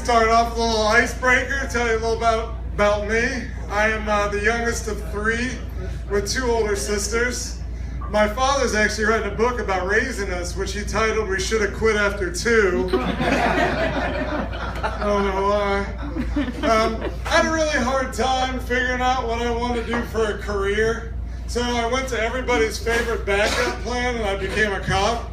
start off with a little icebreaker, tell you a little about me. I am the youngest of three with two older sisters. My father's actually writing a book about raising us, which he titled "We Should Have Quit After Two." I don't know why. I had a really hard time figuring out what I wanted to do for a career. So I went to everybody's favorite backup plan and I became a cop.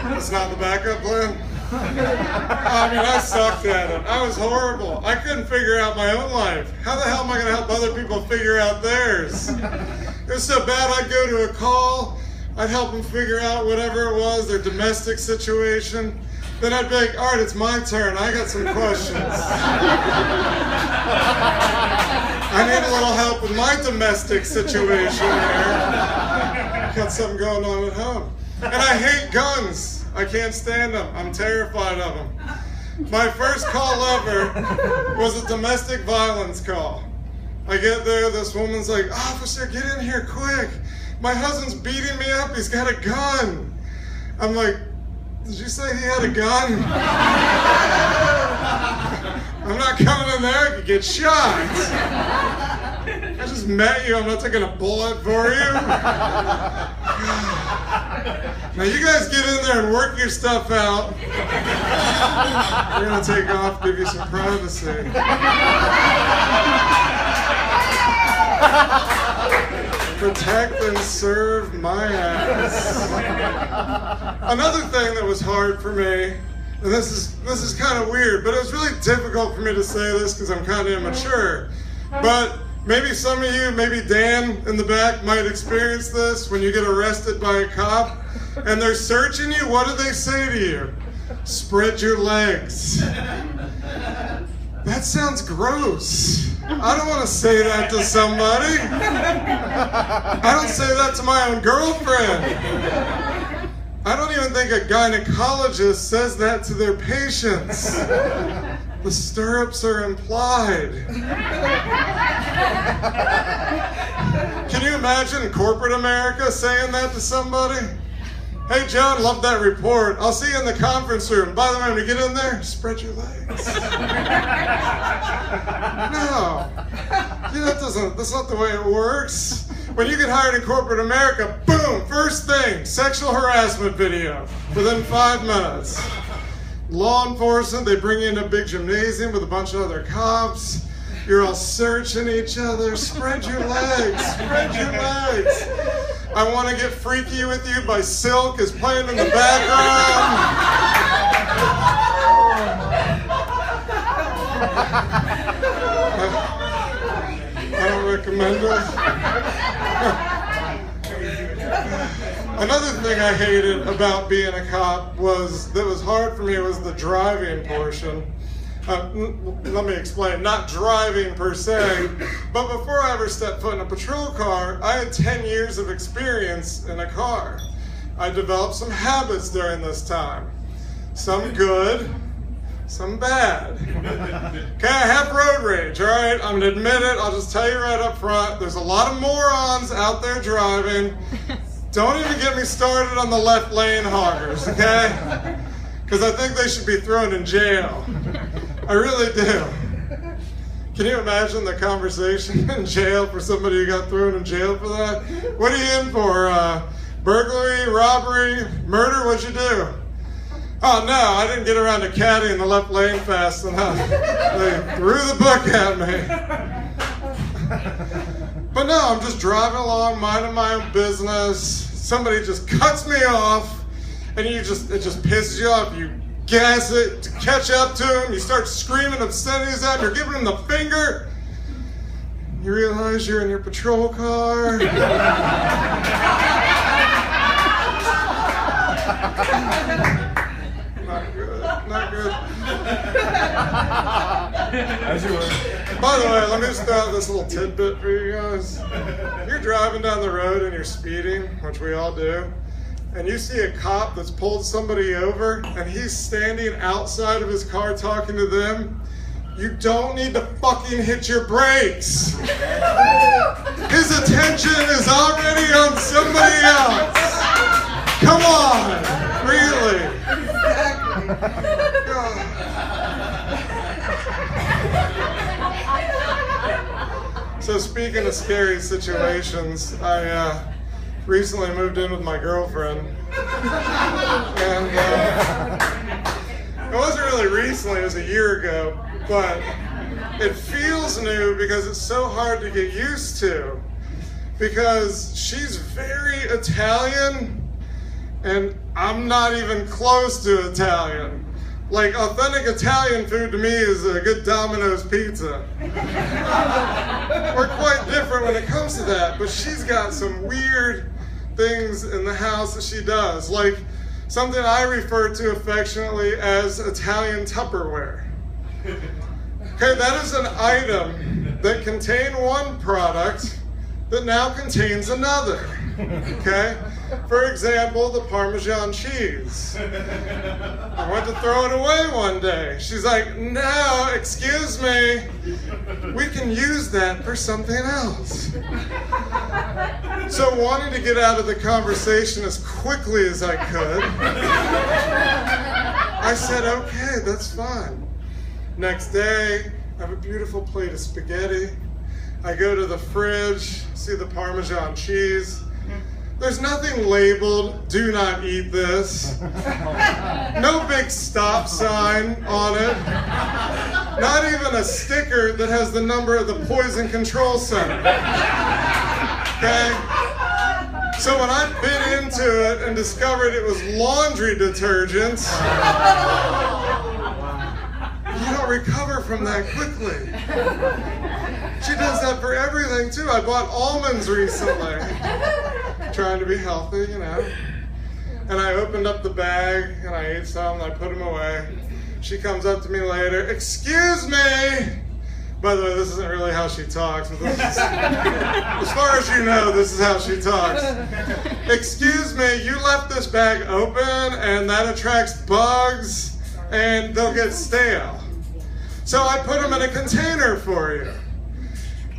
That's not the backup plan. I mean, I sucked at it. I was horrible. I couldn't figure out my own life. How the hell am I going to help other people figure out theirs? It was so bad I'd go to a call, I'd help them figure out whatever it was, their domestic situation. Then I'd be like, all right, it's my turn. I got some questions. I need a little help with my domestic situation here. Got something going on at home. And I hate guns. I can't stand them. I'm terrified of them. My first call ever was a domestic violence call. I get there, this woman's like, "Officer, get in here quick. My husband's beating me up. He's got a gun." I'm like, "Did you say he had a gun?" I'm not coming in there. I could get shot. I just met you. I'm not taking a bullet for you. Now you guys get in there and work your stuff out. We're going to take off, give you some privacy. Protect and serve my ass. Another thing that was hard for me, and this is kind of weird, but it was really difficult for me to say this because I'm kind of immature. But maybe some of you, maybe Dan in the back might experience this when you get arrested by a cop and they're searching you. What do they say to you? Spread your legs. That sounds gross. I don't want to say that to somebody. I don't say that to my own girlfriend. I don't even think a gynecologist says that to their patients. The stirrups are implied. Can you imagine corporate America saying that to somebody? "Hey, John, love that report. I'll see you in the conference room. By the way, when you get in there, spread your legs." No. Yeah, that's not the way it works. When you get hired in corporate America, boom, first thing, sexual harassment video within 5 minutes. Law enforcement, they bring you in a big gymnasium with a bunch of other cops. You're all searching each other. Spread your legs, spread your legs. "I Want to Get Freaky With You" by Silk is playing in the background. I don't recommend it. Another thing I hated about being a cop that was hard for me was the driving portion. Let me explain, not driving per se, but before I ever stepped foot in a patrol car, I had 10 years of experience in a car. I developed some habits during this time. Some good, some bad. Okay, I have road rage, all right? I'm gonna admit it, I'll just tell you right up front. There's a lot of morons out there driving. Don't even get me started on the left lane hoggers, okay? Because I think they should be thrown in jail. I really do. Can you imagine the conversation in jail for somebody who got thrown in jail for that? What are you in for? Burglary, robbery, murder? What'd you do? "Oh no, I didn't get around to caddying the left lane fast enough. They threw the book at me." But no, I'm just driving along, minding my own business. Somebody just cuts me off, and it just pisses you off. You gas it to catch up to him. You start screaming obscenities at him. You're giving him the finger. You realize you're in your patrol car. Not good. As you were. By the way, let me just throw out this little tidbit for you guys. If you're driving down the road and you're speeding, which we all do, and you see a cop that's pulled somebody over and he's standing outside of his car talking to them, you don't need to fucking hit your brakes. His attention is already on somebody else. Come on, really. So speaking of scary situations, I recently moved in with my girlfriend. And it wasn't really recently, it was a year ago, but it feels new because it's so hard to get used to. Because she's very Italian, and I'm not even close to Italian. Like, authentic Italian food to me is a good Domino's pizza. We're quite different when it comes to that, but she's got some weird things in the house that she does, like something I refer to affectionately as Italian Tupperware. Okay, that is an item that contained one product that now contains another. Okay? For example, the Parmesan cheese. I went to throw it away one day. She's like, "No, excuse me, we can use that for something else." So wanting to get out of the conversation as quickly as I could, I said, "Okay, that's fine." Next day, I have a beautiful plate of spaghetti. I go to the fridge, see the Parmesan cheese. There's nothing labeled, "Do not eat this." No big stop sign on it. Not even a sticker that has the number of the Poison Control Center. Okay? So when I bit into it and discovered it was laundry detergent, you don't recover from that quickly. She does that for everything too. I bought almonds recently. Trying to be healthy, you know. And I opened up the bag and I ate some and I put them away. She comes up to me later, "Excuse me." By the way, this isn't really how she talks, but this is, as far as you know, this is how she talks. "Excuse me, you left this bag open and that attracts bugs and they'll get stale. So I put them in a container for you."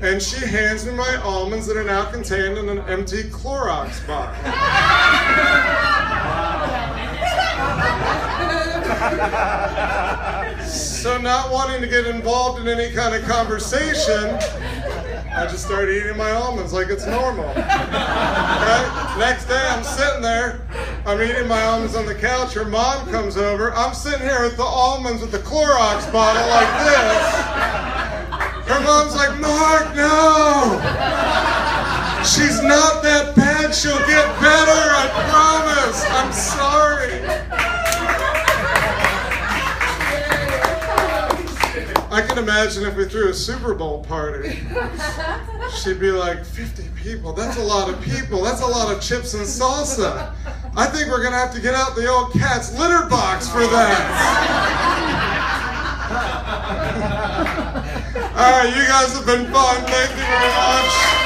And she hands me my almonds that are now contained in an empty Clorox bottle. So not wanting to get involved in any kind of conversation, I just start eating my almonds like it's normal. Okay? Next day I'm sitting there, I'm eating my almonds on the couch, her mom comes over, I'm sitting here with the almonds with the Clorox bottle like this. Her mom's like, "Mark, no! She's not that bad, she'll get better, I promise, I'm sorry." I can imagine if we threw a Super Bowl party, she'd be like, 50 people, that's a lot of people, that's a lot of chips and salsa. I think we're gonna have to get out the old cat's litter box for that. All right, you guys have been fun. Thank you very much.